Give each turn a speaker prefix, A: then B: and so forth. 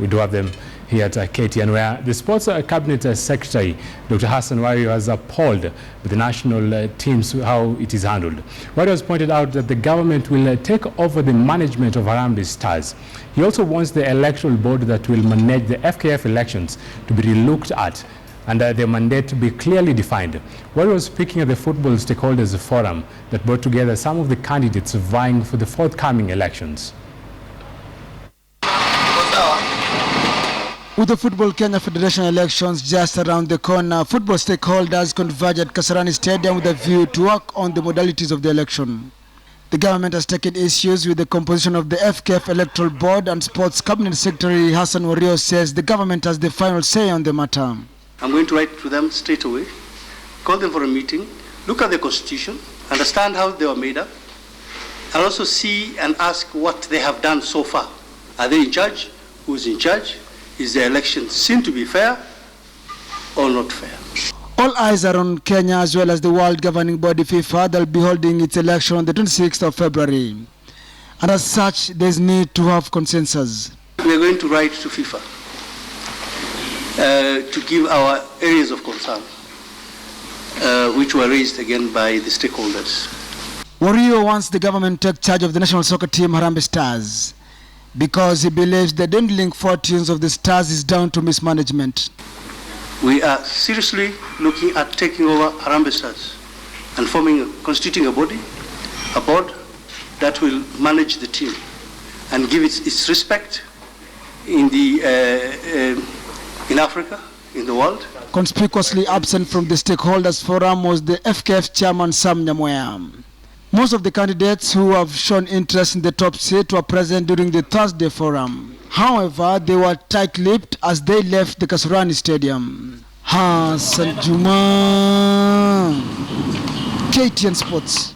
A: We do have them here at KTN, where the Sports Cabinet Secretary, Dr. Hassan Wario, has appalled with the national teams how it is handled. Wario has pointed out that the government will take over the management of Harambee Stars. He also wants the electoral board that will manage the FKF elections to be relooked at and their mandate to be clearly defined. Wario was speaking at the Football Stakeholders Forum that brought together some of the candidates vying for the forthcoming elections.
B: With the Football Kenya Federation elections just around the corner, football stakeholders converge at Kasarani Stadium with a view to work on the modalities of the election. The government has taken issues with the composition of the FKF Electoral Board, and Sports Cabinet Secretary Hassan Wario says the government has the final say on the matter.
C: I'm going to write to them straight away, call them for a meeting, look at the constitution, understand how they were made up, and also see and ask what they have done so far. Are they in charge? Who's in charge? Is the election seen to be fair or not fair?
B: All eyes are on Kenya as well as the world governing body FIFA that will be holding its election on the 26th of February. And as such, there's need to have consensus.
C: We are going to write to FIFA to give our areas of concern, which were raised again by the stakeholders.
B: Wario wants the government to take charge of the national soccer team Harambee Stars, because he believes the dwindling fortunes of the Stars is down to mismanagement.
C: We are seriously looking at taking over Harambee Stars and constituting a board that will manage the team and give it its respect in Africa, in the world.
B: Conspicuously absent from the stakeholders forum was the FKF chairman Sam Nyamweya. Most of the candidates who have shown interest in the top seat were present during the Thursday forum. However, they were tight-lipped as they left the Kasarani Stadium. Hassan Juma, KTN Sports.